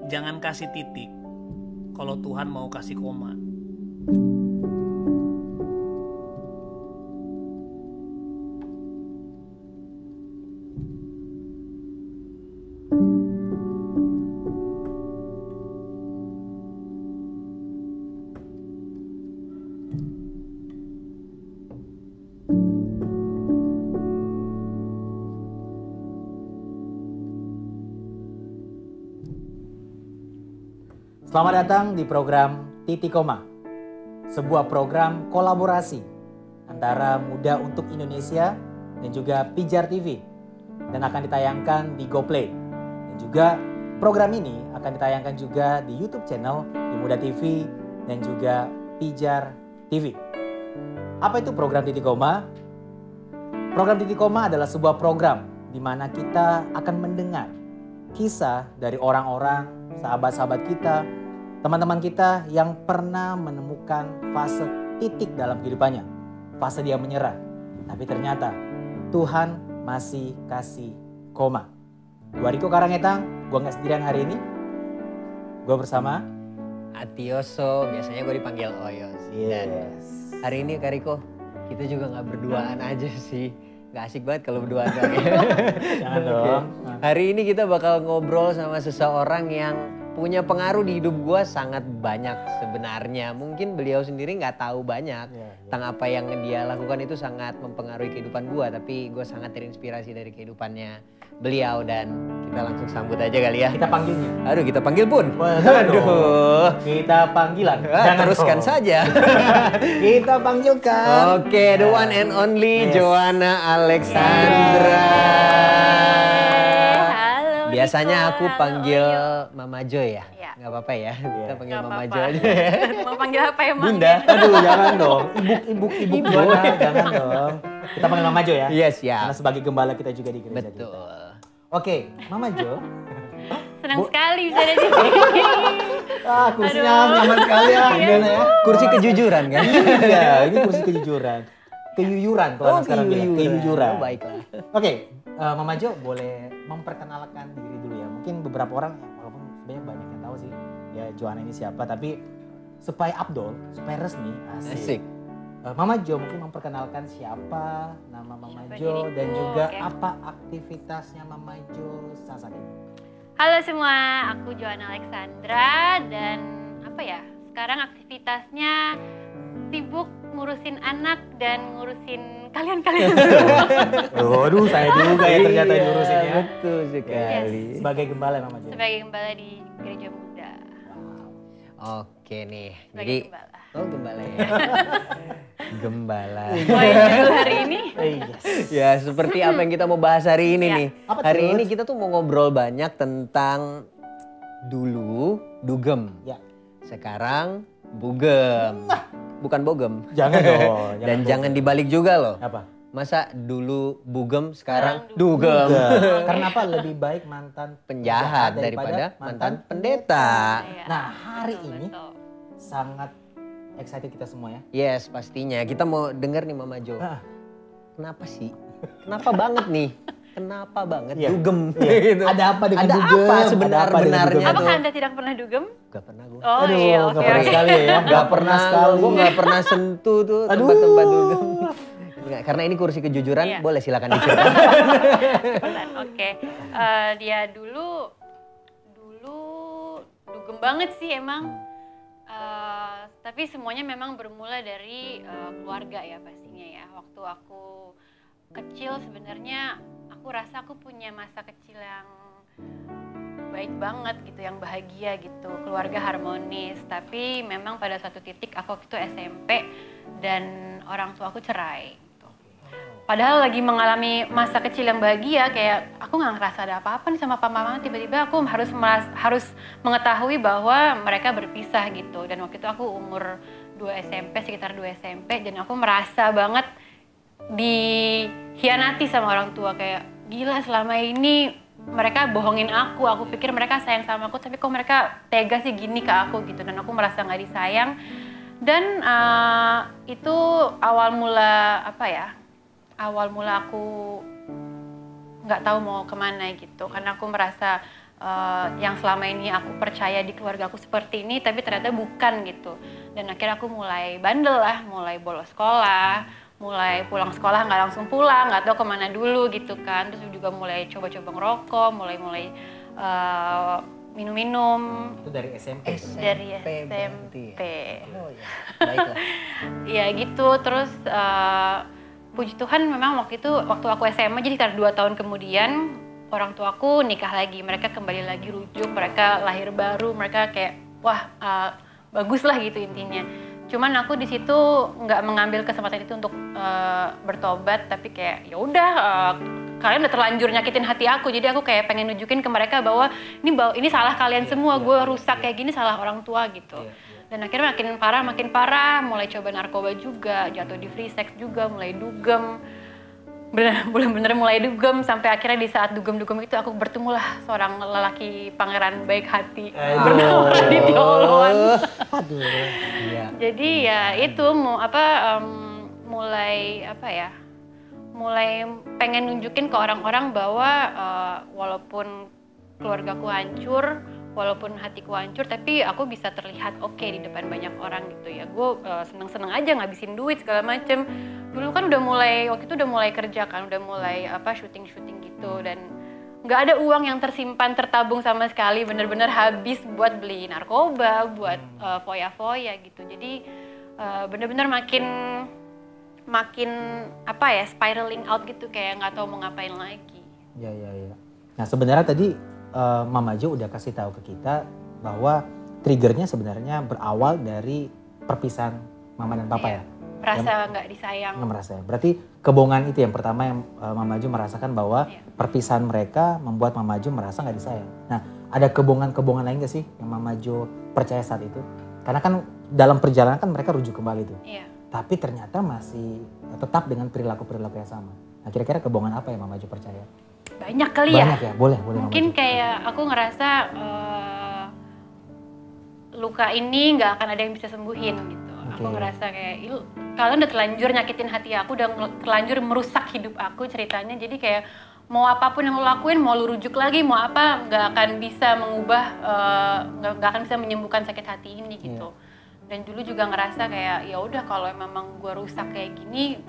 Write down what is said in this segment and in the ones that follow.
Jangan kasih titik kalau Tuhan mau kasih koma. Selamat datang di program Titik Koma, sebuah program kolaborasi antara Muda untuk Indonesia dan juga Pijar TV dan akan ditayangkan di GoPlay. Dan juga program ini akan ditayangkan juga di YouTube channel di Muda TV dan juga Pijar TV. Apa itu program Titik Koma? Program Titik Koma adalah sebuah program di mana kita akan mendengar kisah dari orang-orang, sahabat-sahabat kita, teman-teman kita yang pernah menemukan fase titik dalam kehidupannya. Fase dia menyerah. Tapi ternyata Tuhan masih kasih koma. Gua Riko Karangetang, gua nggak sendirian hari ini. Gua bersama Atioso, biasanya gue dipanggil Oyo sih. Dan hari ini Kak Riko, kita juga nggak berduaan aja sih. Gak asik banget kalau berduaan doang ya. Jangan dong. Hari ini kita bakal ngobrol sama seseorang yang punya pengaruh di hidup gue sangat banyak sebenarnya. Mungkin beliau sendiri nggak tahu banyak tentang apa yang dia lakukan itu sangat mempengaruhi kehidupan gue. Tapi gue sangat terinspirasi dari kehidupannya beliau dan kita langsung sambut aja kali ya. Kita panggilnya. Aduh, kita panggil pun. Aduh. Kita panggilan. Jangan teruskan saja. Kita panggilkan. Oke, the one and only Joanna Alexandra. Biasanya aku panggil Mama Jo ya? Nggak apa-apa ya? Kita panggil Mama Jo aja ya. Mau panggil apa emang? Bunda. Aduh, jangan dong. Ibu Joanna, jangan dong. Kita panggil Mama Jo ya? Yes, ya. Karena sebagai gembala kita juga di gereja kita. Betul. Oke, Mama Jo. Senang sekali bisa ada di sini. Kursinya nyaman sekali ya. Gimana ya? Kursi kejujuran kan? Iya, ini kursi kejujuran. Keyuyuran kalau sekarang bilang. Keyujuran. Oh, baiklah. Oke, Mama Jo boleh memperkenalkan diri dulu ya. Mungkin beberapa orang, walaupun sebenarnya banyak yang tahu sih ya Joanna ini siapa. Tapi supaya abdol, supaya resmi, asik. Mama Jo mungkin memperkenalkan siapa nama Mama Jo dan juga apa aktivitasnya Mama Jo saat ini. Halo semua, aku Joanna Alexandra dan apa ya? Sekarang aktivitasnya sibuk ngurusin anak dan ngurusin kalian-kalian semua. Aduh, saya juga ya ternyata diurusin ya. Betul sekali. Sebagai gembala Mama Jo. Sebagai gembala di gereja muda. Oke nih. Sebagai Jadi, gembala. oh gembala ya. Gembala. Oh yang judul hari ini. Ya seperti apa yang kita mau bahas hari ini nih. Apa Hari tuh? ini kita tuh mau ngobrol banyak tentang dulu dugem. Ya. Sekarang bugem. Bukan bogem. Jangan dong. Dan jangan dibalik juga loh. Apa? Masa dulu bugem sekarang dugem. Karena apa? Lebih baik mantan Penjahat daripada mantan pendeta. Nah, hari ini Betul. sangat excited kita semua ya. Yes, pastinya. Kita mau denger nih Mama Jo. Ah. Kenapa sih? Kenapa banget nih? Kenapa banget Iya. dugem? Iya. Gitu. Ada apa dengan Ada dugem? apa Ada apa sebenar-benarnya dengan dugem? Apakah Anda tidak pernah dugem? Gak pernah gue. Oh Aduh, iya, nggak oke. pernah sekali ya. Gak pernah sekali. Gue gak pernah sentuh tuh tempat-tempat dugem. Nggak, karena ini kursi kejujuran, Iya. boleh silakan diceritain. Oke. Dia dulu dugem banget sih emang. Tapi semuanya memang bermula dari keluarga ya pastinya ya. Waktu aku kecil sebenarnya aku rasa aku punya masa kecil yang baik banget gitu, yang bahagia gitu, keluarga harmonis. Tapi memang pada suatu titik aku waktu itu SMP dan orang tua aku cerai. Gitu. Padahal lagi mengalami masa kecil yang bahagia, kayak aku nggak ngerasa ada apa-apa nih sama papa mama. Tiba-tiba aku harus mengetahui bahwa mereka berpisah gitu. Dan waktu itu aku umur 2 SMP, sekitar 2 SMP, dan aku merasa banget dikhianati sama orang tua. Kayak gila, selama ini mereka bohongin aku pikir mereka sayang sama aku, tapi kok mereka tega sih gini ke aku gitu. Dan aku merasa nggak disayang. Dan itu awal mula aku nggak tahu mau kemana gitu, karena aku merasa yang selama ini aku percaya di keluarga aku seperti ini, tapi ternyata bukan gitu. Dan akhirnya aku mulai bandel lah, mulai bolos sekolah, mulai pulang sekolah nggak langsung pulang, nggak tahu kemana dulu gitu kan. Terus juga mulai coba-coba ngerokok, mulai minum-minum. Itu dari SMP? Dari SMP. Oh ya, baiklah. Ya gitu, terus puji Tuhan memang waktu aku SMA, jadi sekitar 2 tahun kemudian orang tuaku nikah lagi, mereka kembali lagi rujuk, mereka lahir baru, mereka kayak wah bagus lah gitu intinya. Cuman aku di situ nggak mengambil kesempatan itu untuk bertobat, tapi kayak ya udah kalian udah terlanjur nyakitin hati aku, jadi aku kayak pengen nunjukin ke mereka bahwa ini salah kalian semua, gue rusak kayak gini salah orang tua gitu. Dan akhirnya makin parah, mulai coba narkoba juga, jatuh di free sex juga, mulai dugem. Bener-bener mulai dugem sampai akhirnya di saat dugem-dugem itu aku bertemulah seorang lelaki pangeran baik hati bernama Raditya Oloan. Jadi ya itu mulai pengen nunjukin ke orang-orang bahwa walaupun keluargaku hancur, walaupun hatiku hancur, tapi aku bisa terlihat oke di depan banyak orang gitu ya. Gue seneng-seneng aja ngabisin duit segala macem. Dulu kan waktu itu udah mulai kerja kan, udah mulai syuting-syuting gitu, dan nggak ada uang yang tersimpan, tertabung sama sekali, bener-bener habis buat beli narkoba, buat foya-foya gitu. Jadi bener-bener makin spiraling out gitu, kayak nggak tahu mau ngapain lagi. Ya. Nah sebenarnya tadi Mama Jo udah kasih tahu ke kita bahwa triggernya sebenarnya berawal dari perpisahan Mama dan Papa ya. Merasa nggak disayang. Nggak merasa ya. Berarti kebohongan itu yang pertama yang Mama Jo merasakan bahwa perpisahan mereka membuat Mama Jo merasa nggak disayang. Nah ada kebohongan lain nggak sih yang Mama Jo percaya saat itu? Karena kan dalam perjalanan kan mereka rujuk kembali tuh. Iya. Tapi ternyata masih tetap dengan perilaku-perilaku yang sama. Nah kira-kira kebohongan apa yang Mama Jo percaya? Banyak kali ya. Banyak ya, boleh. Mungkin kayak aku ngerasa luka ini nggak akan ada yang bisa sembuhin gitu. Aku ngerasa kayak kalian udah terlanjur nyakitin hati aku, udah terlanjur merusak hidup aku ceritanya. Jadi kayak mau apapun yang lo lakuin, mau lo rujuk lagi, mau apa, nggak akan bisa mengubah, nggak akan bisa menyembuhkan sakit hati ini gitu. Dan dulu juga ngerasa kayak ya udah kalau memang gue rusak kayak gini,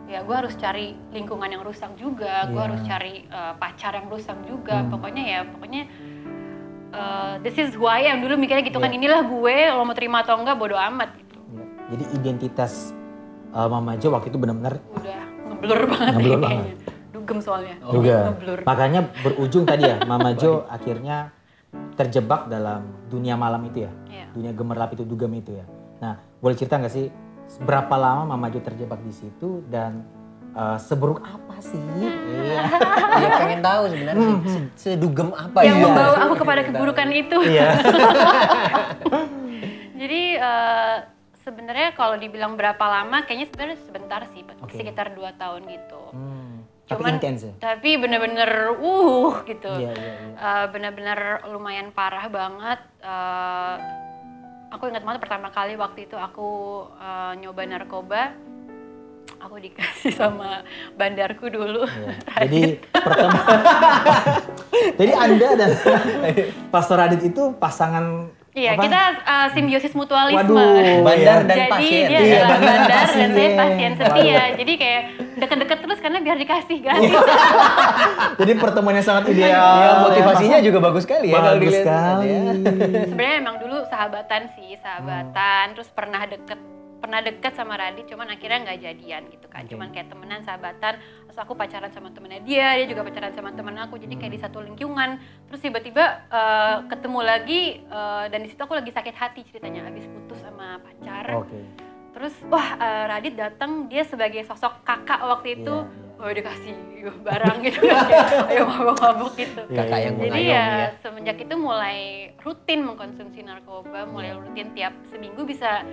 ya gue harus cari lingkungan yang rusak juga, gue harus cari pacar yang rusak juga. Pokoknya this is who I am. Dulu mikirnya gitu kan, inilah gue, lo mau terima atau enggak bodo amat gitu. Jadi identitas Mama Jo waktu itu benar-benar udah ngeblur banget kayaknya. Dugem soalnya. Ngeblur. Makanya berujung tadi ya Mama Jo akhirnya terjebak dalam dunia malam itu ya. Dunia gemerlap itu, dugem itu ya. Nah, boleh cerita nggak sih berapa lama Mama Jo terjebak di situ dan seburuk apa sih? Ya pengen tahu sebenarnya sedugem apa yang membawa aku kepada keburukan itu. Jadi sebenarnya kalau dibilang berapa lama, kayaknya sebenarnya sebentar sih, sekitar 2 tahun gitu. Cuman intens ya? Tapi bener-bener gitu. Bener-bener lumayan parah banget. Aku ingat banget pertama kali waktu itu aku nyoba narkoba. Aku dikasih sama bandarku dulu. Jadi pertama, jadi Anda dan Pastor Radit itu pasangan. Iya, kita simbiosis mutualisme. Waduh, bandar dan pasien. Jadi dia bandar dan saya pasien setia. Jadi kayak deket-deket terus karena biar dikasih gratis. Jadi pertemuannya sangat ideal. Ya, motivasinya juga bagus sekali ya. Bagus sekali. Sebenarnya emang dulu sahabatan. Terus pernah deket sama Radit, cuman akhirnya nggak jadian gitu kan. Cuman kayak temenan, sahabatan. Terus aku pacaran sama temennya dia juga pacaran sama temen aku. Jadi kayak di satu lingkungan. Terus tiba-tiba ketemu lagi dan di situ aku lagi sakit hati ceritanya, habis putus sama pacar. Terus Radit datang, dia sebagai sosok kakak waktu itu. Dia kasih barang gitu kan, ayo mabok-mabok gitu. Kakak yang jadi ya semenjak itu mulai rutin mengkonsumsi narkoba, mulai rutin tiap seminggu bisa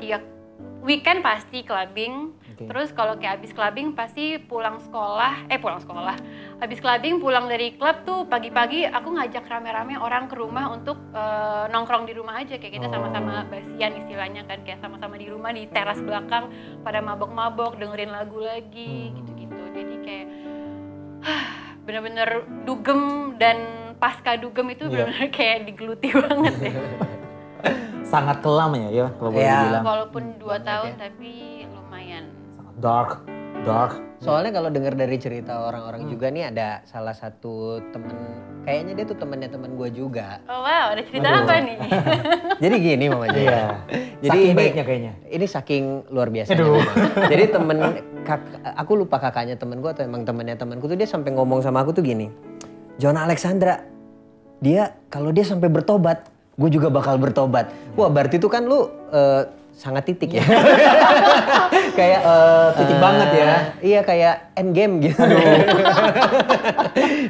tiap weekend pasti clubbing. Terus kalau kayak habis clubbing pasti pulang sekolah, habis clubbing pulang dari klub tuh pagi-pagi aku ngajak rame-rame orang ke rumah untuk nongkrong di rumah aja, kayak kita sama-sama basian istilahnya kan, kayak sama-sama di rumah di teras belakang pada mabok-mabok dengerin lagu lagi gitu-gitu. Jadi kayak bener-bener dugem dan pasca dugem itu benar-benar kayak digeluti banget ya. Sangat kelam ya kalau boleh dibilang. Walaupun 2 tahun tapi lumayan. Sangat dark. Soalnya kalau dengar dari cerita orang-orang juga nih ada salah satu temen, kayaknya dia tuh temennya temen gue juga. Oh wow, ada cerita apa nih? Jadi gini Mama Jo. Iya. Jadi saking ini baiknya kayaknya. Ini saking luar biasa. Aduh. Jadi aku lupa kakaknya temen gue atau emang temennya temenku tuh dia sampai ngomong sama aku tuh gini. Jonah Alexandra, kalau dia sampai bertobat, gue juga bakal bertobat. Wah berarti tuh kan lu sangat titik ya. Kayak titik banget ya. Iya kayak endgame gitu.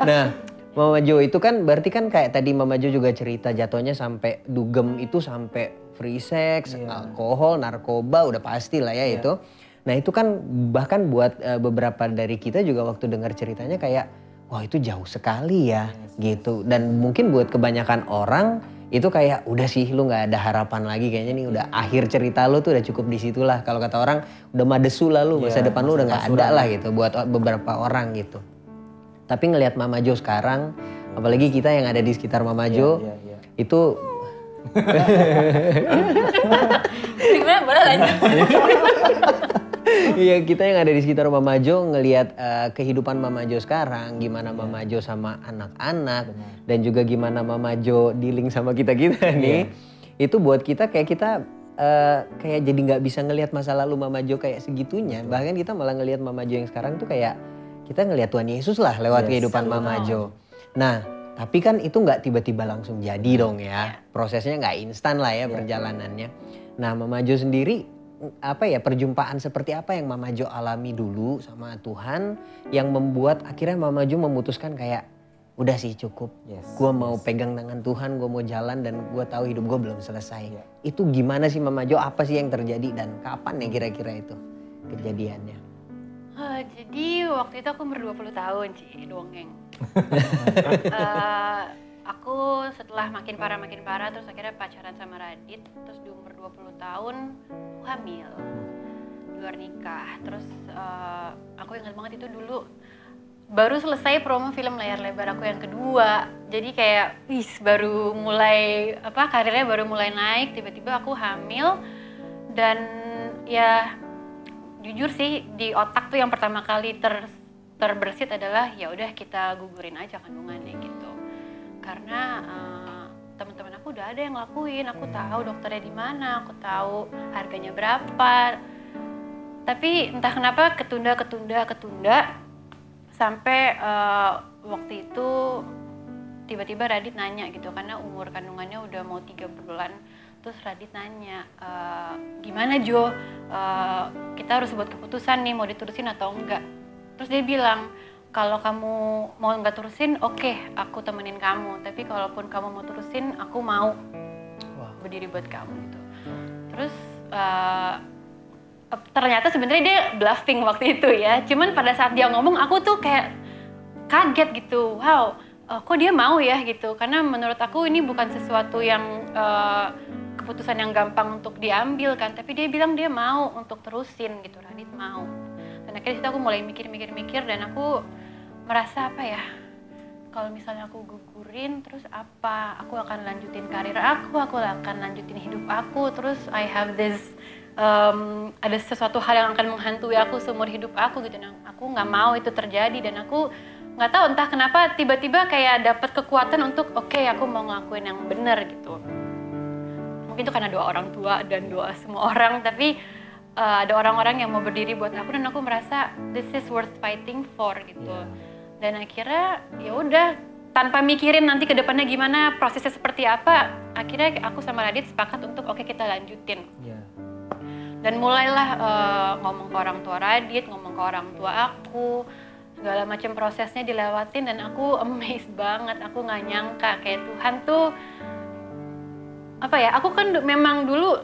Nah Mama Jo itu kan berarti kan kayak tadi Mama Jo juga cerita jatuhnya sampai dugem itu sampai free sex, alkohol, narkoba udah pasti lah ya itu. Nah itu kan bahkan buat beberapa dari kita juga waktu dengar ceritanya kayak wah itu jauh sekali ya gitu. Dan mungkin buat kebanyakan orang itu kayak udah sih lu nggak ada harapan lagi kayaknya nih udah akhir cerita lu tuh udah cukup di situ lah. Kalau kata orang udah madesu lah lu, masa depan lu udah nggak ada lah gitu buat beberapa orang gitu. Tapi ngelihat Mama Jo sekarang, apalagi kita yang ada di sekitar Mama Jo itu Gimana boleh lanjut? Iya kita yang ada di sekitar Mama Jo ngelihat kehidupan Mama Jo sekarang, gimana Mama Jo sama anak-anak dan juga gimana Mama Jo dealing sama kita-kita nih. Itu buat kita kayak kayak jadi nggak bisa ngelihat masa lalu Mama Jo kayak segitunya. Bahkan kita malah ngelihat Mama Jo yang sekarang tuh kayak kita ngelihat Tuhan Yesus lah lewat kehidupan Mama Jo. Nah tapi kan itu nggak tiba-tiba langsung jadi dong ya. Prosesnya nggak instan lah ya perjalanannya. Nah Mama Jo sendiri perjumpaan seperti apa yang Mama Jo alami dulu sama Tuhan yang membuat akhirnya Mama Jo memutuskan kayak udah sih cukup. Gue mau pegang tangan Tuhan, gue mau jalan dan gue tahu hidup gue belum selesai. Itu gimana sih Mama Jo? Apa sih yang terjadi dan kapan ya kira-kira itu kejadiannya? Jadi waktu itu aku umur 20 tahun Ci, dongeng. Aku setelah makin parah terus akhirnya pacaran sama Radit. Terus di umur 20 tahun aku hamil. Luar nikah. Terus aku ingat banget itu dulu baru selesai promo film layar lebar aku yang kedua. Jadi kayak baru mulai karirnya baru mulai naik, tiba-tiba aku hamil. Dan ya jujur sih di otak tuh yang pertama kali terbersit adalah ya udah kita gugurin aja kandungannya gitu. Karena teman-teman aku udah ada yang ngelakuin, aku tahu dokternya di mana, aku tahu harganya berapa. Tapi entah kenapa ketunda sampai waktu itu tiba-tiba Radit nanya gitu karena umur kandungannya udah mau 3 bulan. Terus Radit nanya, gimana Jo, kita harus buat keputusan nih mau diterusin atau enggak. Terus dia bilang, kalau kamu mau nggak terusin, oke, aku temenin kamu. Tapi kalaupun kamu mau terusin, aku mau berdiri buat kamu gitu. Terus ternyata sebenarnya dia bluffing waktu itu ya. Cuman pada saat dia ngomong, aku tuh kayak kaget gitu. Wow, kok dia mau ya gitu. Karena menurut aku ini bukan sesuatu yang keputusan yang gampang untuk diambil kan. Tapi dia bilang dia mau untuk terusin gitu, Radit mau. Dan akhirnya situ aku mulai mikir dan aku merasa kalau misalnya aku gugurin terus apa, aku akan lanjutin karir aku akan lanjutin hidup aku, terus I have this ada sesuatu hal yang akan menghantui aku seumur hidup aku gitu. Nah, aku nggak mau itu terjadi dan aku nggak tahu entah kenapa tiba-tiba kayak dapat kekuatan untuk oke, aku mau ngelakuin yang benar gitu. Mungkin itu karena doa orang tua dan doa semua orang, tapi ada orang-orang yang mau berdiri buat aku dan aku merasa this is worth fighting for gitu. Dan akhirnya ya udah tanpa mikirin nanti ke depannya gimana, prosesnya seperti apa, akhirnya aku sama Radit sepakat untuk oke, kita lanjutin. Dan mulailah ngomong ke orang tua Radit, ngomong ke orang tua aku, segala macam prosesnya dilewatin dan aku amazed banget. Aku nggak nyangka kayak Tuhan tuh aku kan memang dulu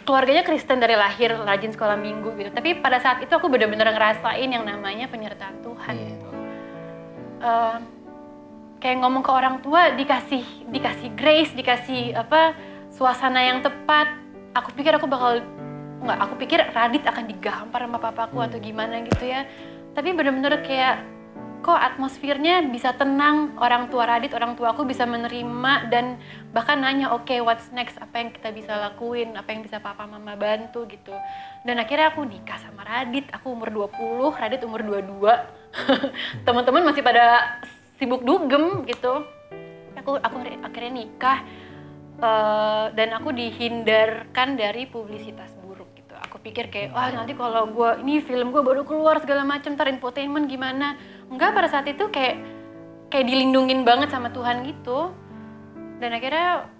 keluarganya Kristen dari lahir, rajin sekolah minggu gitu. Tapi pada saat itu aku benar-benar ngerasain yang namanya penyertaan Tuhan gitu. Kayak ngomong ke orang tua dikasih grace, dikasih suasana yang tepat. Aku pikir Radit akan digampar sama papaku atau gimana gitu ya. Tapi benar-benar kayak kok atmosfernya bisa tenang, orang tua Radit, orang tua aku bisa menerima dan bahkan nanya oke, what's next, apa yang kita bisa lakuin, apa yang bisa papa mama bantu gitu. Dan akhirnya aku nikah sama Radit, aku umur 20, Radit umur 22. Teman-teman masih pada sibuk dugem gitu. Aku akhirnya nikah dan aku dihindarkan dari publisitas buruk gitu. Aku pikir kayak, wah nanti kalau ini film gue baru keluar segala macam, ntar infotainment gimana. Enggak, pada saat itu kayak dilindungin banget sama Tuhan gitu. Dan akhirnya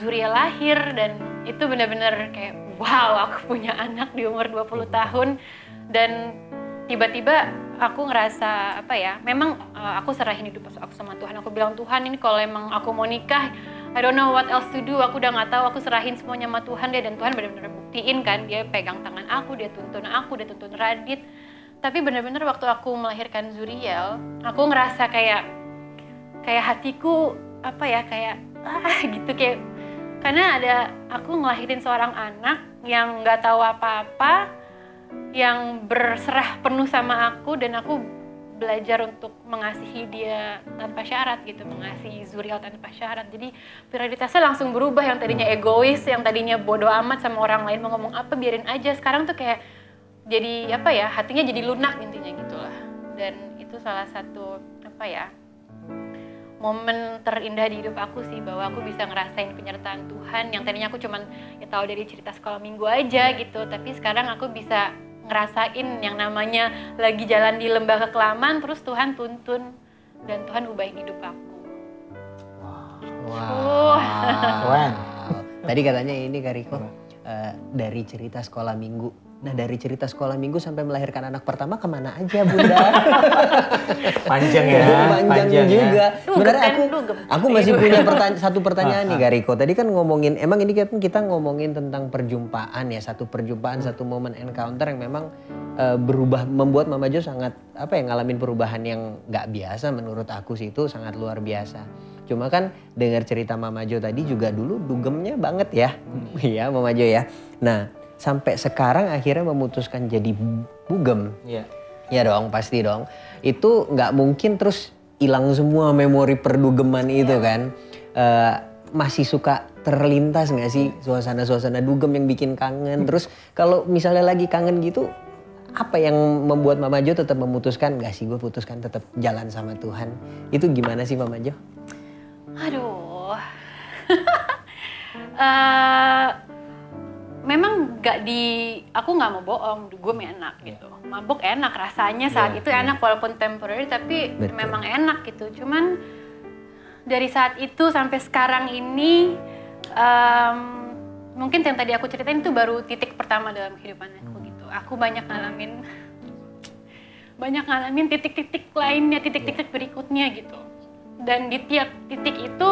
Zuriel lahir dan itu benar-benar kayak wow, aku punya anak di umur 20 tahun. Dan tiba-tiba aku ngerasa memang aku serahin hidup aku sama Tuhan. Aku bilang, Tuhan ini kalau emang aku mau nikah, I don't know what else to do, aku udah gak tahu, aku serahin semuanya sama Tuhan deh. Dan Tuhan benar-benar buktiin kan, dia pegang tangan aku, dia tuntun Radit. Tapi benar-benar waktu aku melahirkan Zuriel, aku ngerasa kayak hatiku gitu kayak, karena aku ngelahirin seorang anak yang nggak tahu apa-apa, yang berserah penuh sama aku, dan aku belajar untuk mengasihi dia tanpa syarat gitu, mengasihi Zuriel tanpa syarat. Jadi prioritasnya langsung berubah, yang tadinya egois, yang tadinya bodoh amat sama orang lain mau ngomong apa biarin aja, sekarang tuh kayak jadi hatinya jadi lunak intinya gitulah. Dan itu salah satu momen terindah di hidup aku sih, bahwa aku bisa ngerasain penyertaan Tuhan yang tadinya aku cuman tahu dari cerita sekolah minggu aja gitu, tapi sekarang aku bisa ngerasain yang namanya lagi jalan di lembah kekelaman, terus Tuhan tuntun dan Tuhan ubahin hidup aku. Wow. Tadi katanya ini Kak Riko, dari cerita sekolah minggu. Nah, dari cerita sekolah minggu sampai melahirkan anak pertama kemana aja Bunda? Panjang ya. Panjang juga. Sebenarnya aku masih punya satu pertanyaan nih Kak Riko. Tadi kan ngomongin, emang ini kan kita ngomongin tentang perjumpaan ya, satu perjumpaan, satu momen encounter yang memang berubah, membuat Mama Jo sangat ngalamin perubahan yang nggak biasa. Menurut aku sih itu sangat luar biasa. Cuma kan dengar cerita Mama Jo tadi juga dulu dugemnya banget ya. Iya Mama Jo ya. Nah, sampai sekarang akhirnya memutuskan jadi bugem. Iya. Ya dong, pasti dong. Itu nggak mungkin terus hilang semua memori perdugeman itu kan. Masih suka terlintas nggak sih suasana-suasana dugem yang bikin kangen? Terus kalau misalnya lagi kangen gitu, apa yang membuat Mama Jo tetap memutuskan, nggak sih gue putuskan tetap jalan sama Tuhan? Itu gimana sih Mama Jo? Aduh. Memang aku nggak mau bohong, gue enak gitu. Mabuk enak rasanya saat itu enak walaupun temporary, tapi memang enak gitu. Cuman dari saat itu sampai sekarang ini, mungkin yang tadi aku ceritain itu baru titik pertama dalam kehidupan aku gitu. Aku banyak ngalamin titik-titik lainnya, titik-titik berikutnya gitu. Dan di tiap titik itu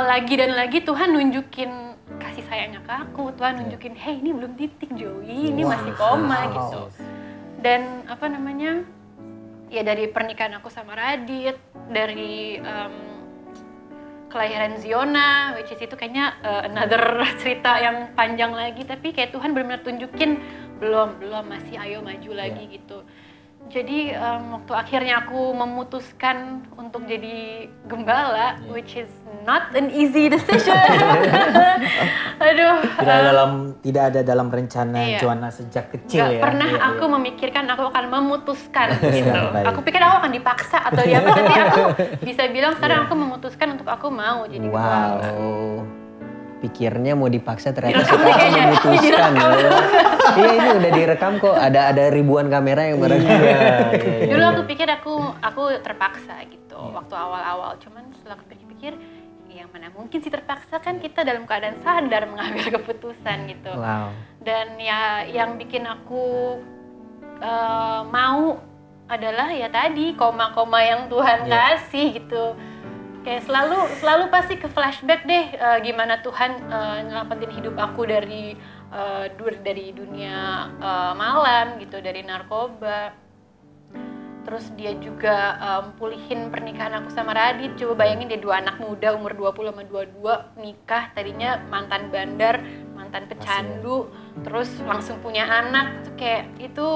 lagi dan lagi Tuhan nunjukin kasih sayangnya ke aku. Tuhan nunjukin, hey ini belum titik Joey, ini masih koma gitu. Dan ya dari pernikahan aku sama Radit, dari kelahiran Ziona, which is itu kayaknya another cerita yang panjang lagi. Tapi kayak Tuhan benar-benar tunjukin, belum masih ayo maju lagi gitu. Jadi waktu akhirnya aku memutuskan untuk jadi gembala, which is not an easy decision. Aduh. Tidak ada dalam rencana Joanna sejak kecil. Gak pernah aku memikirkan aku akan memutuskan gitu. Aku pikir aku akan dipaksa atau apa, tapi aku bisa bilang sekarang aku memutuskan untuk aku mau jadi gembala. Pikirnya mau dipaksa, ternyata sekarang memutuskan. Iya, ini udah direkam kok. Ada ribuan kamera yang merekam. Dulu aku pikir aku terpaksa gitu waktu awal-awal. Cuman setelah aku pikir-pikir, yang mana mungkin sih terpaksa, kan kita dalam keadaan sadar mengambil keputusan gitu. Wow. Dan ya yang bikin aku mau adalah ya tadi koma-koma yang Tuhan kasih gitu. Kayak selalu pasti ke flashback deh gimana Tuhan nyelamatin hidup aku dari dunia malam gitu, dari narkoba. Terus dia juga pulihin pernikahan aku sama Radit. Coba bayangin dia dua anak muda umur 20 sama 22 nikah, tadinya mantan bandar, mantan pecandu, terus langsung punya anak. Kayak itu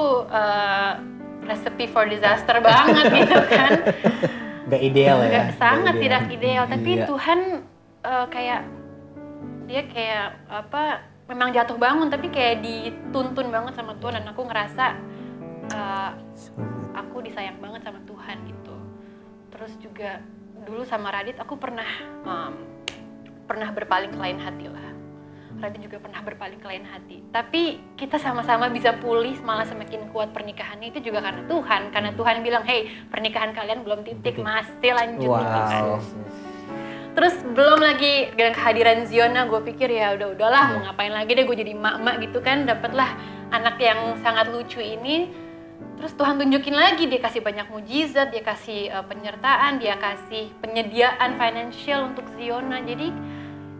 recipe for disaster banget gitu kan. Gak ideal ya? Sangat tidak ideal, tapi Iya. Tuhan dia kayak memang jatuh bangun, tapi kayak dituntun banget sama Tuhan, dan aku ngerasa aku disayang banget sama Tuhan gitu. Terus juga dulu sama Radit aku pernah berpaling ke lain hati lah. Radit juga pernah berpaling ke lain hati. Tapi kita sama-sama bisa pulih, malah semakin kuat pernikahannya itu juga karena Tuhan. Karena Tuhan bilang, hey, pernikahan kalian belum titik, masih lanjut gitu kan. Terus belum lagi dengan kehadiran Ziona, gue pikir ya udahlah mau ngapain lagi deh, gue jadi emak-emak gitu kan. Dapatlah anak yang sangat lucu ini. Terus Tuhan tunjukin lagi, dia kasih banyak mujizat, dia kasih penyertaan, dia kasih penyediaan financial untuk Ziona. Jadi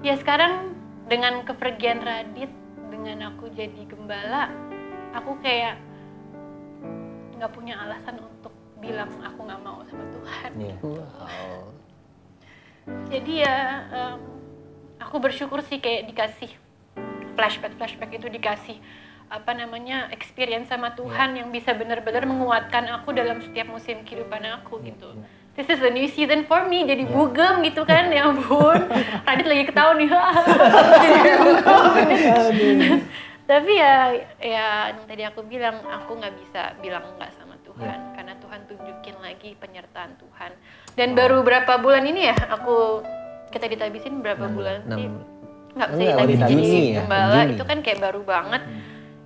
ya sekarang dengan kepergian Radit, dengan aku jadi gembala, aku kayak nggak punya alasan untuk bilang aku nggak mau sama Tuhan. Jadi ya aku bersyukur sih kayak dikasih flashback itu, dikasih experience sama Tuhan yang bisa benar-benar menguatkan aku dalam setiap musim kehidupan aku gitu. This is a new season for me, jadi bugem gitu kan, ya ampun. Radit lagi ketawa nih, jadi bugem. Tapi ya yang tadi aku bilang, aku nggak bisa bilang enggak sama Tuhan, karena Tuhan tunjukin lagi penyertaan Tuhan. Dan baru berapa bulan ini ya, kita ditabisin berapa bulan sih? Nggak bisa ditabisin jadi gembala, itu kan kayak baru banget.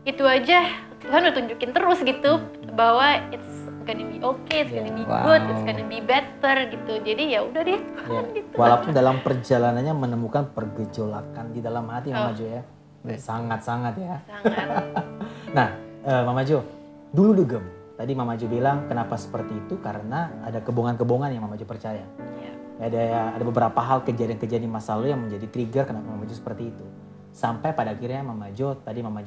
Itu aja Tuhan udah tunjukin terus gitu, bahwa it's gonna be okay, it's gonna be good, it's gonna be better gitu. Jadi ya udah deh Tuhan gitu. Walaupun dalam perjalanannya menemukan pergejolakan di dalam hati Mama Jo ya. Sangat-sangat ya. Sangat. Nah, Mama Jo, dulu dugem. Tadi Mama Jo bilang kenapa seperti itu karena ada kebohongan-kebohongan yang Mama Jo percaya. Ada beberapa hal kejadian-kejadian di masa lalu yang menjadi trigger kenapa Mama Jo seperti itu. Sampai pada akhirnya Mama Jo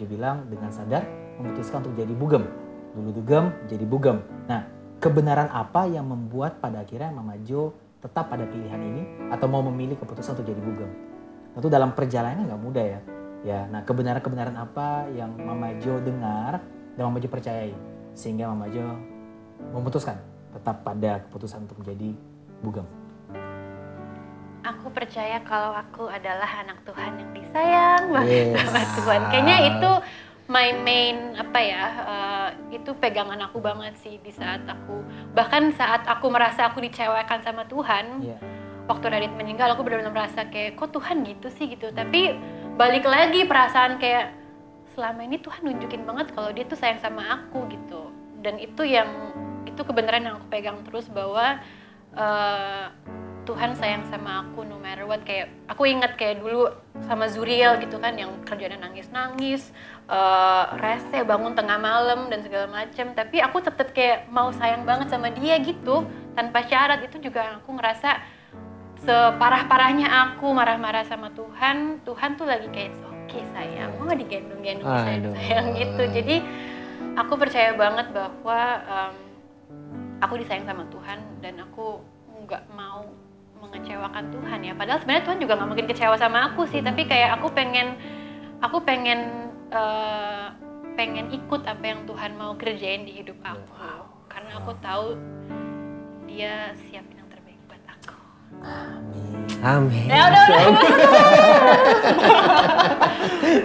bilang dengan sadar memutuskan untuk jadi bugem. Dulu dugem, jadi bugem. Nah, kebenaran apa yang membuat pada akhirnya Mama Jo tetap pada pilihan ini atau mau memilih keputusan untuk jadi bugem? Tentu dalam perjalanannya nggak mudah ya. Nah, kebenaran-kebenaran apa yang Mama Jo dengar dan Mama Jo percayai sehingga Mama Jo memutuskan tetap pada keputusan untuk menjadi bugem? Aku percaya kalau aku adalah anak Tuhan yang disayang banget sama Tuhan. Kayaknya itu my main itu pegangan aku banget sih di saat aku merasa aku dicewakan sama Tuhan. Waktu Radit meninggal aku benar-benar merasa kayak kok Tuhan gitu sih gitu. Tapi balik lagi perasaan kayak selama ini Tuhan nunjukin banget kalau dia tuh sayang sama aku gitu. Dan itu kebenaran yang aku pegang terus, bahwa Tuhan sayang sama aku no matter what. Kayak aku ingat kayak dulu sama Zuriel gitu kan, yang kerjanya nangis-nangis, rese bangun tengah malam dan segala macam, tapi aku tetap kayak mau sayang banget sama dia gitu tanpa syarat. Itu juga aku ngerasa separah-parahnya aku marah-marah sama Tuhan tuh lagi kayak oke sayang, mau digendong-gendong sayang gitu. Jadi aku percaya banget bahwa aku disayang sama Tuhan dan aku nggak mau mengecewakan Tuhan ya. Padahal sebenarnya Tuhan juga nggak mungkin kecewa sama aku sih, tapi kayak aku pengen ikut apa yang Tuhan mau kerjain di hidup aku. Karena aku tahu Dia siapin yang terbaik buat aku. Amin. Ya udah.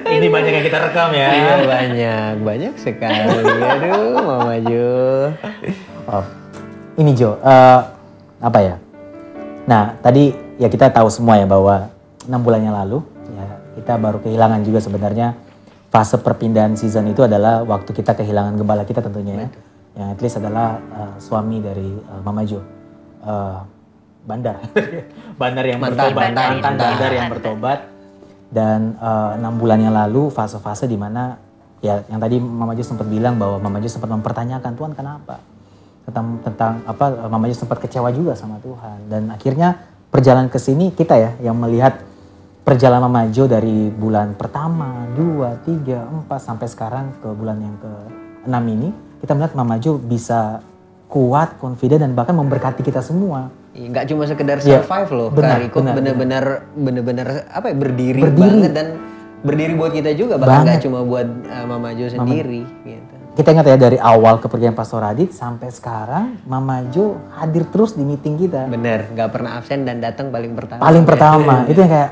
Ini banyak yang kita rekam ya. Iya banyak sekali. Aduh, Mama Jo. Ini Jo, apa ya? Nah, tadi ya kita tahu semua ya bahwa 6 bulan yang lalu ya kita baru kehilangan juga sebenarnya fase perpindahan season itu adalah waktu kita kehilangan gembala kita tentunya ya. Yang at least adalah suami dari Mama Jo. Bandar. Bandar yang bertobat, mantan bandar yang bertobat. Dan 6 bulan yang lalu fase-fase di mana ya yang tadi Mama Jo sempat bilang bahwa Mama Jo sempat mempertanyakan Tuhan kenapa? Tentang apa Mama Jo sempat kecewa juga sama Tuhan, dan akhirnya perjalanan ke sini kita ya yang melihat perjalanan Mama Jo dari bulan pertama, 2, 3, 4 sampai sekarang ke bulan yang ke-6 ini, kita melihat Mama Jo bisa kuat, confident dan bahkan memberkati kita semua. Nggak cuma sekedar survive loh, Kariko bener-bener apa ya berdiri banget dan berdiri buat kita juga, bahkan nggak cuma buat Mama Jo sendiri gitu. kita ingat ya dari awal kepergian Pastor Radit sampai sekarang Mama Jo hadir terus di meeting kita. Bener, nggak pernah absen dan datang paling pertama. Paling pertama, itu yang kayak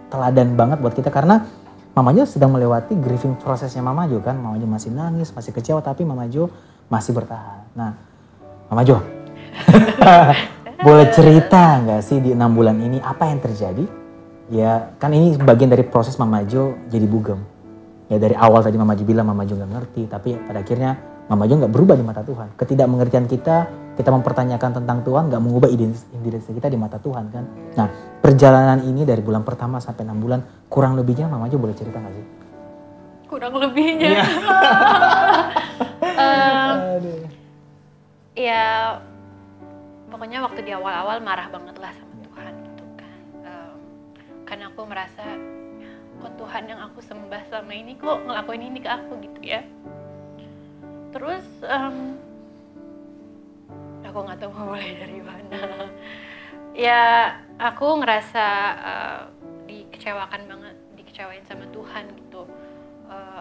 teladan banget buat kita karena Mama Jo sedang melewati grieving prosesnya Mama Jo kan. Mama Jo masih nangis, masih kecewa tapi Mama Jo masih bertahan. Nah, Mama Jo, boleh cerita nggak sih di 6 bulan ini apa yang terjadi? Ya kan ini bagian dari proses Mama Jo jadi bugem. Ya dari awal tadi Mama Jo bilang Mama Jo nggak ngerti, tapi pada akhirnya Mama Jo nggak berubah di mata Tuhan. Ketidakmengertian kita mempertanyakan tentang Tuhan nggak mengubah identitas kita di mata Tuhan kan. Nah perjalanan ini dari bulan pertama sampai 6 bulan kurang lebihnya Mama Jo boleh cerita nggak sih? Kurang lebihnya. Ya pokoknya waktu di awal-awal marah banget lah sama Tuhan gitu kan. Karena aku merasa kok Tuhan yang aku sembah selama ini kok ngelakuin ini ke aku gitu ya. Terus aku nggak tahu mau mulai dari mana. Ya aku ngerasa dikecewain sama Tuhan gitu.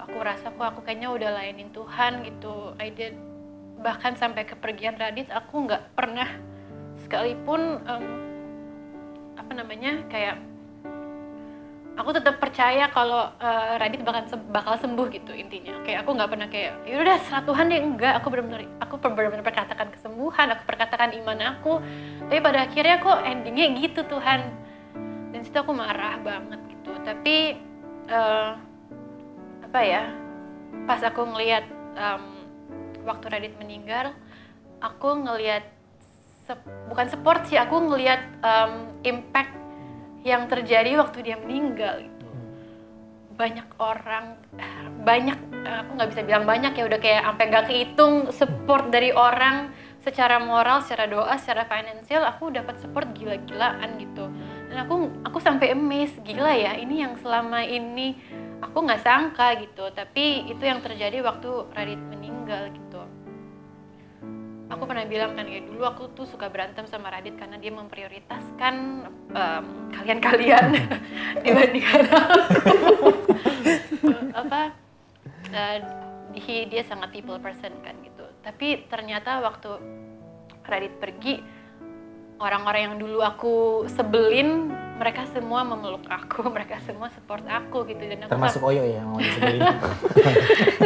Aku rasa kok aku kayaknya udah layanin Tuhan gitu. Bahkan sampai kepergian Radit aku nggak pernah sekalipun kayak aku tetap percaya kalau Radit bakal sembuh gitu intinya. Kayak aku nggak pernah kayak yaudah serah Tuhan deh, enggak. Aku benar-benar perkatakan kesembuhan, aku perkatakan iman aku. Tapi pada akhirnya kok endingnya gitu Tuhan. Dan situ aku marah banget gitu. Tapi pas aku ngelihat waktu Radit meninggal, aku ngelihat bukan support sih, aku ngelihat impact yang terjadi waktu dia meninggal itu. Aku nggak bisa bilang banyak ya, udah kayak sampai nggak kehitung support dari orang secara moral, secara doa, secara finansial. Aku dapat support gila-gilaan gitu. Dan aku sampai amazed, gila ya, ini yang selama ini aku nggak sangka gitu. Tapi itu yang terjadi waktu Radit meninggal gitu. Aku pernah bilang kan ya, dulu aku tuh suka berantem sama Radit karena dia memprioritaskan kalian dibandingkan aku. Dia sangat people person kan gitu. Tapi ternyata waktu Radit pergi, orang-orang yang dulu aku sebelin, mereka semua memeluk aku, mereka semua support aku gitu. Dan aku termasuk Oyo ya mau disebelin.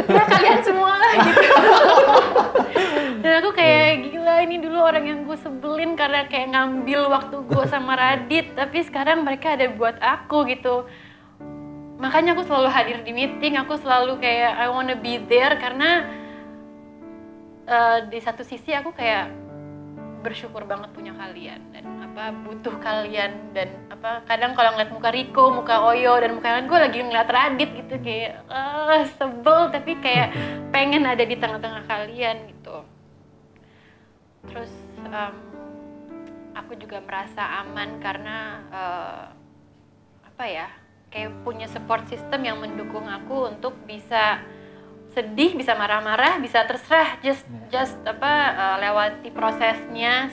Ya kalian semua lah gitu. Dan aku kayak gila, ini dulu orang yang gue sebelin karena kayak ngambil waktu gue sama Radit, tapi sekarang mereka ada buat aku gitu. Makanya aku selalu hadir di meeting, aku selalu kayak I wanna be there karena di satu sisi aku kayak bersyukur banget punya kalian dan butuh kalian dan kadang kalau ngeliat muka Riko, muka Oyo dan muka kalian, gue lagi ngeliat Radit gitu kayak sebel tapi kayak pengen ada di tengah-tengah kalian gitu. Terus aku juga merasa aman karena kayak punya support system yang mendukung aku untuk bisa sedih, bisa marah-marah, bisa terserah, just lewati prosesnya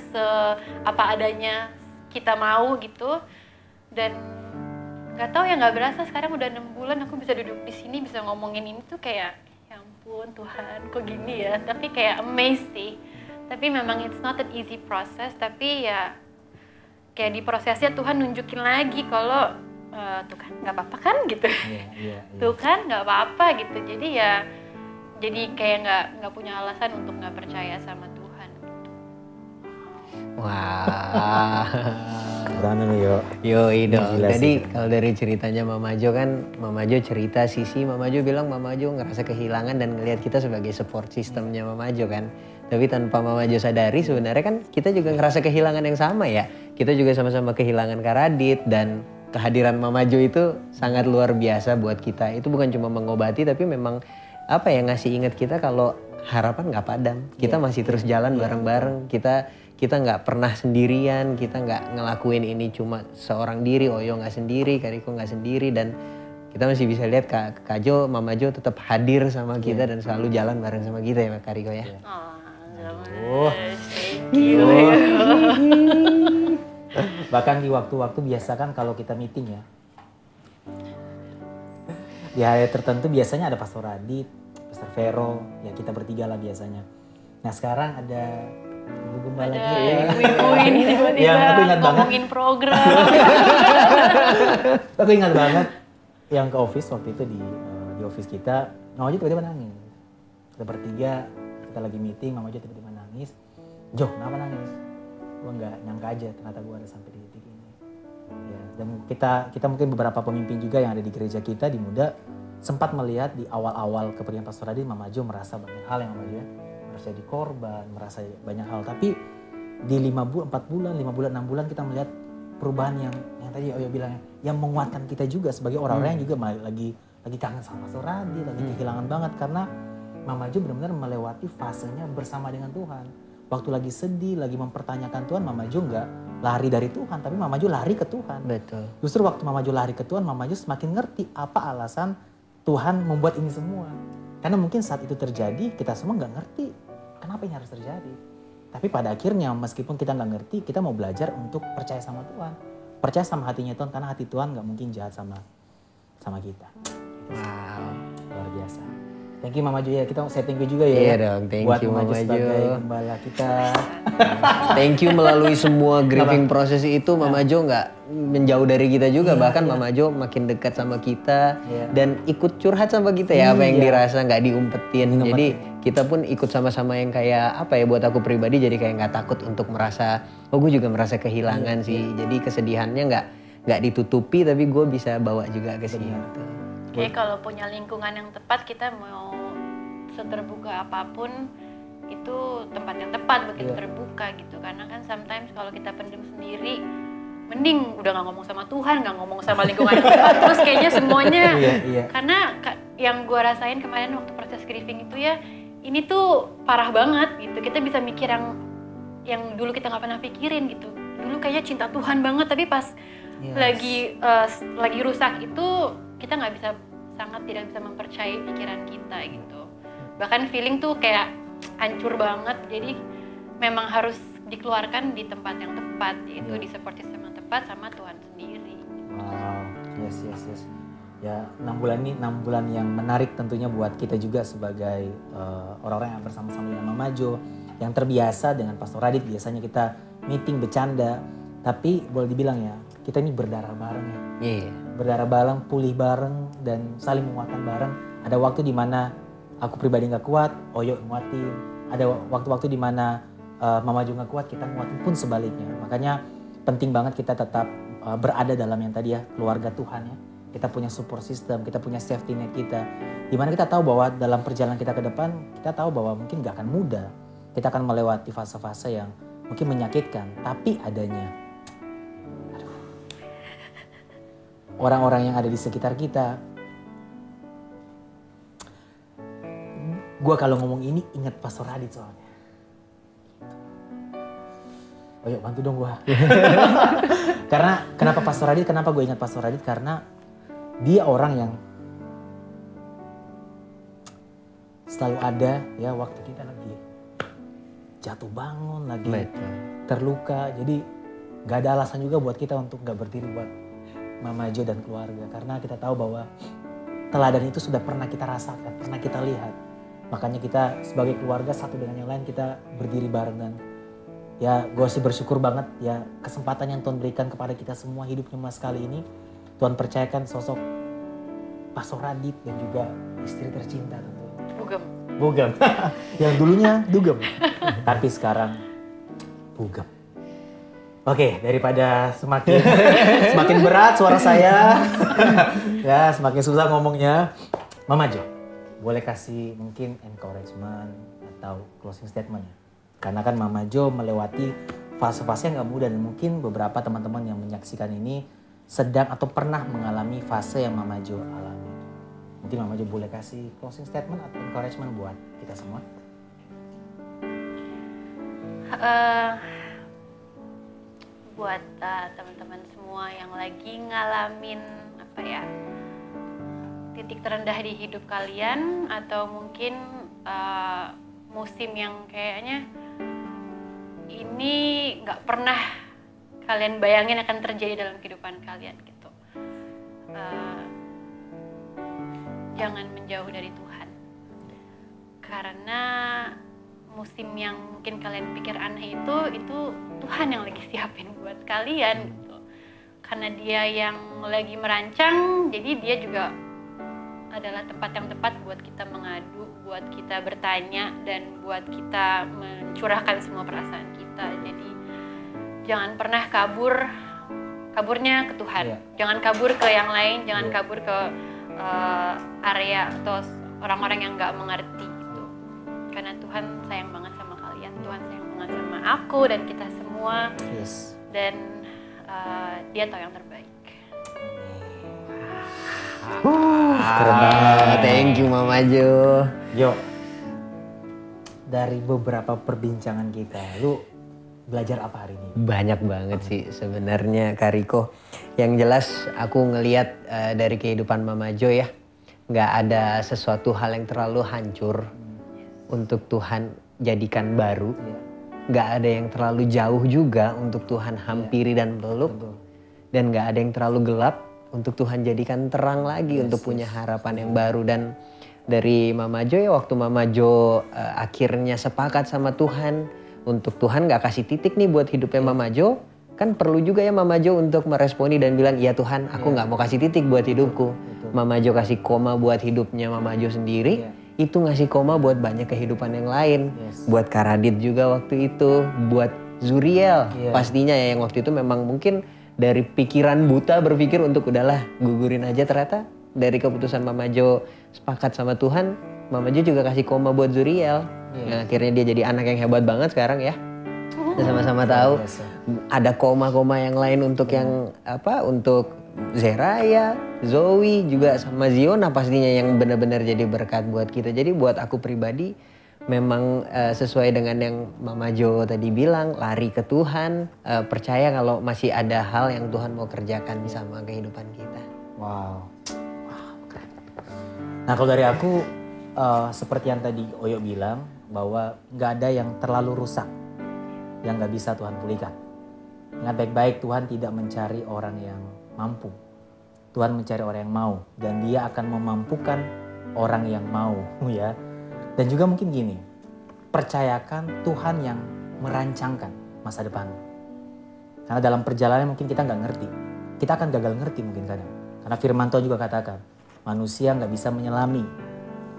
apa adanya kita mau gitu. Dan nggak tahu ya, nggak berasa sekarang udah 6 bulan aku bisa duduk di sini bisa ngomongin ini tuh kayak ya ampun Tuhan kok gini ya, tapi kayak amazed sih. Tapi memang it's not an easy process, tapi ya kayak di prosesnya Tuhan nunjukin lagi kalau tuh kan nggak apa-apa kan gitu. Tuh kan nggak apa-apa gitu. Jadi kayak nggak punya alasan untuk nggak percaya sama Tuhan. Wah. Tangan yo. Yo dong. Jadi kalau dari ceritanya Mama Jo kan, Mama Jo cerita sisi Mama Jo bilang Mama Jo ngerasa kehilangan dan ngelihat kita sebagai support systemnya Mama Jo kan. Tapi tanpa Mama Jo sadari sebenarnya kan kita juga ngerasa kehilangan yang sama ya. Kita juga sama-sama kehilangan Kak Radit dan kehadiran Mama Jo itu sangat luar biasa buat kita. Itu bukan cuma mengobati tapi memang ngasih ingat kita kalau harapan nggak padam. Kita masih terus jalan bareng-bareng. Kita nggak pernah sendirian. Kita nggak ngelakuin ini cuma seorang diri. Oyo nggak sendiri, Kak Riko nggak sendiri. Dan kita masih bisa lihat Kak Jo, Mama Jo tetap hadir sama kita dan selalu jalan bareng sama kita ya Kak Riko ya. Thank you. Bahkan di waktu-waktu biasa kan kalau kita meeting ya, di hari tertentu biasanya ada Pastor Radit, Pastor Vero, ya kita bertiga lah biasanya. Nah sekarang ada Ibu Gembala Ada kita. ibu-ibu ini tiba-tiba Yang aku ingat banget. ngomongin program. Aku ingat banget yang ke office waktu itu di office kita, Mama Jo tiba-tiba nangis. Kita bertiga, kita lagi meeting, Mama Jo tiba-tiba nangis. Jo, kenapa nangis? Gue nggak nyangka aja ternyata gue ada sampai di titik ini. Ya, dan kita mungkin beberapa pemimpin juga yang ada di gereja kita di Muda sempat melihat di awal-awal kepergian Pastor Radit, Mama Jo merasa banyak hal yang Mama Jo merasa jadi korban, merasa banyak hal. Tapi di 4 bulan, 5 bulan, 6 bulan kita melihat perubahan yang tadi Oyo bilang yang menguatkan kita juga sebagai orang-orang yang juga lagi kangen sama Pastor Radit, lagi kehilangan banget karena Mama Jo benar-benar melewati fasenya bersama dengan Tuhan. Waktu lagi sedih, lagi mempertanyakan Tuhan, Mama Jo nggak lari dari Tuhan, tapi Mama Jo lari ke Tuhan. Betul. Justru waktu Mama Jo lari ke Tuhan, Mama Jo semakin ngerti apa alasan Tuhan membuat ini semua. Karena mungkin saat itu terjadi, kita semua nggak ngerti kenapa ini harus terjadi. Tapi pada akhirnya meskipun kita nggak ngerti, kita mau belajar untuk percaya sama Tuhan. Percaya sama hatinya Tuhan, karena hati Tuhan nggak mungkin jahat sama kita. Wow. Luar biasa. Thank you Mama Jo ya, saya thank you juga ya. Iya dong, thank buat you Mama Jo Mama sebagai Jo. gembala kita. Thank you melalui semua grieving proses itu Mama Jo nggak menjauh dari kita juga, bahkan Mama Jo makin dekat sama kita dan ikut curhat sama kita ya, apa yang dirasa nggak diumpetin. Jadi kita pun ikut sama-sama yang kayak apa ya, buat aku pribadi jadi kayak nggak takut untuk merasa, oh gue juga merasa kehilangan sih. Jadi kesedihannya nggak ditutupi tapi gue bisa bawa juga ke situ. Kayak kalau punya lingkungan yang tepat, kita mau seterbuka apapun itu tempat yang tepat buat kita terbuka gitu. Karena kan sometimes kalau kita pendem sendiri, mending udah nggak ngomong sama Tuhan, nggak ngomong sama lingkungan kita, terus kayaknya semuanya. Karena yang gue rasain kemarin waktu proses grieving itu ya, ini tuh parah banget gitu. Kita bisa mikir yang dulu kita nggak pernah pikirin gitu. Dulu kayaknya cinta Tuhan banget, tapi pas lagi rusak itu kita sangat tidak bisa mempercayai pikiran kita gitu. Bahkan feeling tuh kayak hancur banget. Jadi memang harus dikeluarkan di tempat yang tepat, yaitu di support system yang tepat sama Tuhan sendiri. Wow, yes. Ya 6 bulan ini 6 bulan yang menarik tentunya buat kita juga sebagai orang-orang yang bersama-sama dengan Mama Jo, yang terbiasa dengan Pastor Radit. Biasanya kita meeting bercanda, tapi boleh dibilang ya, kita ini berdarah bareng ya. Berdarah bareng, pulih bareng, dan saling menguatkan bareng. Ada waktu di mana aku pribadi nggak kuat, Oyo nguatin. Ada waktu-waktu di mana Mama Jo nggak kuat, kita nguatin, pun sebaliknya. Makanya penting banget kita tetap berada dalam yang tadi ya, keluarga Tuhan ya. Kita punya support system, kita punya safety net kita. Dimana kita tahu bahwa dalam perjalanan kita ke depan, kita tahu bahwa mungkin nggak akan mudah. Kita akan melewati fase-fase yang mungkin menyakitkan, tapi adanya orang-orang yang ada di sekitar kita. Gue kalau ngomong ini ingat Pastor Radit soalnya. Oh yuk bantu dong gue. Karena kenapa Pastor Radit? Kenapa gue ingat Pastor Radit? Karena dia orang yang selalu ada ya waktu kita lagi jatuh bangun, lagi terluka. Jadi gak ada alasan juga buat kita untuk gak berdiri buat Mama Jo dan keluarga. Karena kita tahu bahwa teladan itu sudah pernah kita rasakan, pernah kita lihat. Makanya kita sebagai keluarga satu dengan yang lain kita berdiri bareng. Dan ya gue sih bersyukur banget ya kesempatan yang Tuhan berikan kepada kita semua hidup Nyemas kali ini. Tuhan percayakan sosok Pastor Radit dan juga istri tercinta tentu. Bugem. Yang dulunya Dugem. Tapi sekarang Bugem. Oke, daripada semakin berat suara saya, ya semakin susah ngomongnya. Mama Jo, boleh kasih mungkin encouragement atau closing statement ya? Karena kan Mama Jo melewati fase-fase yang gak mudah dan mungkin beberapa teman-teman yang menyaksikan ini sedang atau pernah mengalami fase yang Mama Jo alami. Mungkin Mama Jo boleh kasih closing statement atau encouragement buat kita semua? Buat teman-teman semua yang lagi ngalamin titik terendah di hidup kalian, atau mungkin musim yang kayaknya ini nggak pernah kalian bayangin akan terjadi dalam kehidupan kalian gitu. Jangan menjauh dari Tuhan. karena musim yang mungkin kalian pikir aneh itu Tuhan yang lagi siapin buat kalian gitu. Karena dia yang lagi merancang, jadi dia juga adalah tempat yang tepat buat kita mengadu, buat kita bertanya, dan buat kita mencurahkan semua perasaan kita. Jadi jangan pernah kaburnya ke Tuhan. Jangan kabur ke yang lain, jangan kabur ke area atau orang-orang yang nggak mengerti gitu. Karena Tuhan sayang banget sama kalian, Tuhan sayang banget sama aku dan kita semua. Dan dia tahu yang terbaik. Keren banget. Thank you Mama Jo. Yo, dari beberapa perbincangan kita, lu belajar apa hari ini? Banyak banget sih sebenarnya Kak Riko. Yang jelas aku ngelihat dari kehidupan Mama Jo ya, nggak ada sesuatu hal yang terlalu hancur untuk Tuhan jadikan baru. Nggak ada yang terlalu jauh juga untuk Tuhan hampiri dan peluk. Dan nggak ada yang terlalu gelap untuk Tuhan jadikan terang lagi untuk punya harapan yang baru. Dan dari Mama Jo ya, waktu Mama Jo akhirnya sepakat sama Tuhan untuk Tuhan gak kasih titik nih buat hidupnya Mama Jo, kan perlu juga ya Mama Jo untuk meresponi dan bilang, ya Tuhan aku gak mau kasih titik buat hidupku. Mama Jo kasih koma buat hidupnya Mama Jo sendiri, itu ngasih koma buat banyak kehidupan yang lain. Buat Kak Radit juga waktu itu, buat Zuriel pastinya ya, yang waktu itu memang mungkin dari pikiran buta berpikir untuk udahlah gugurin aja, ternyata dari keputusan Mama Jo sepakat sama Tuhan, Mama Jo juga kasih koma buat Zuriel. Nah, akhirnya dia jadi anak yang hebat banget sekarang ya. Kita sama-sama tahu ada koma-koma yang lain untuk yang apa, untuk Zeraya, Zoe juga sama Ziona pastinya yang benar-benar jadi berkat buat kita. Jadi buat aku pribadi memang sesuai dengan yang Mama Jo tadi bilang, lari ke Tuhan, percaya kalau masih ada hal yang Tuhan mau kerjakan sama kehidupan kita. Wow, keren. Nah kalau dari aku seperti yang tadi Oyo bilang, bahwa nggak ada yang terlalu rusak yang nggak bisa Tuhan pulihkan. Ingat baik-baik, Tuhan tidak mencari orang yang mampu. Tuhan mencari orang yang mau, dan Dia akan memampukan orang yang mau, ya. Dan juga mungkin gini, percayakan Tuhan yang merancangkan masa depan. Karena dalam perjalanan mungkin kita nggak ngerti, kita akan gagal ngerti mungkin kadang. Karena firman Tuhan juga katakan, manusia nggak bisa menyelami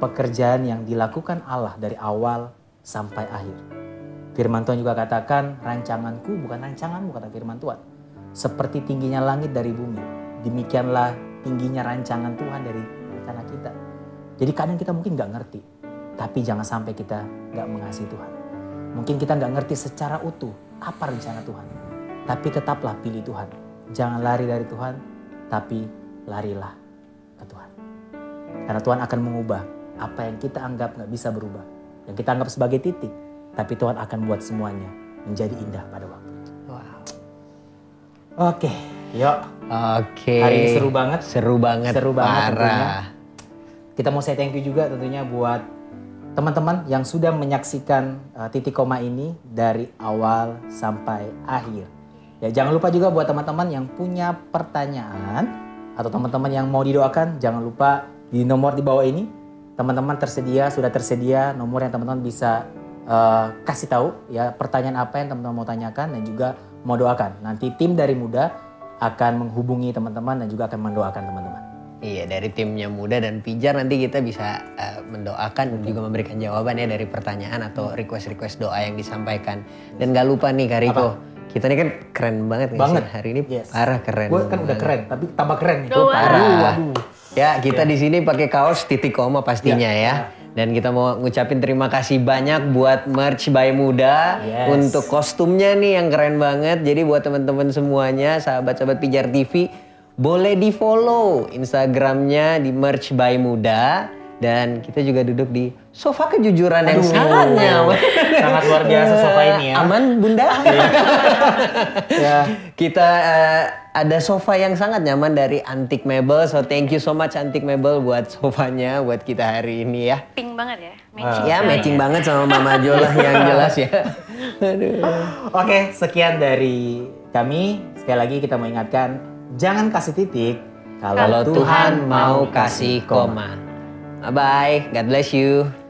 pekerjaan yang dilakukan Allah dari awal sampai akhir. Firman Tuhan juga katakan, rancanganku bukan rancanganmu, kata firman Tuhan. Seperti tingginya langit dari bumi, demikianlah tingginya rancangan Tuhan dari rencana kita. Jadi kadang kita mungkin gak ngerti, tapi jangan sampai kita gak mengasihi Tuhan. Mungkin kita gak ngerti secara utuh apa rencana Tuhan, tapi tetaplah pilih Tuhan. Jangan lari dari Tuhan, tapi larilah ke Tuhan. Karena Tuhan akan mengubah apa yang kita anggap gak bisa berubah, yang kita anggap sebagai titik, tapi Tuhan akan buat semuanya menjadi indah pada waktu. Wow. Oke, yuk. Oke. Hari ini seru banget. Seru banget. Tentunya. Kita mau say thank you juga tentunya buat teman-teman yang sudah menyaksikan titik koma ini dari awal sampai akhir. Ya, jangan lupa juga buat teman-teman yang punya pertanyaan atau teman-teman yang mau didoakan, jangan lupa di nomor di bawah ini. Teman-teman sudah tersedia nomor yang teman-teman bisa kasih tahu ya, pertanyaan apa yang teman-teman mau tanyakan dan juga mau doakan. Nanti tim dari Muda akan menghubungi teman-teman dan juga akan mendoakan teman-teman. Iya, dari timnya Muda dan Pijar nanti kita bisa mendoakan dan juga memberikan jawaban ya dari pertanyaan atau request-request doa yang disampaikan. Dan gak lupa nih Kak Riko, kita ini kan keren banget nih sih hari ini. Parah keren. Gue kan udah keren, tapi tambah keren nih. Parah. Ya, kita di sini pakai kaos titik koma pastinya ya. Dan kita mau ngucapin terima kasih banyak buat merch by Muda. Untuk kostumnya nih yang keren banget. Jadi buat teman-teman semuanya, sahabat-sahabat Pijar TV, boleh di follow Instagramnya di merch by Muda. Dan kita juga duduk di sofa kejujuran yang sangat nyaman. Sangat luar biasa sofa ini ya. Aman Bunda? Ya. Kita ada sofa yang sangat nyaman dari Antique Mebel. So thank you so much Antique Mebel buat sofanya buat kita hari ini ya. Matching banget ya. Matching, matching banget sama Mama Jo lah yang jelas ya. Oke, sekian dari kami. Sekali lagi kita mau ingatkan, jangan kasih titik kalau Tuhan mau kasih koma. Bye-bye. God bless you.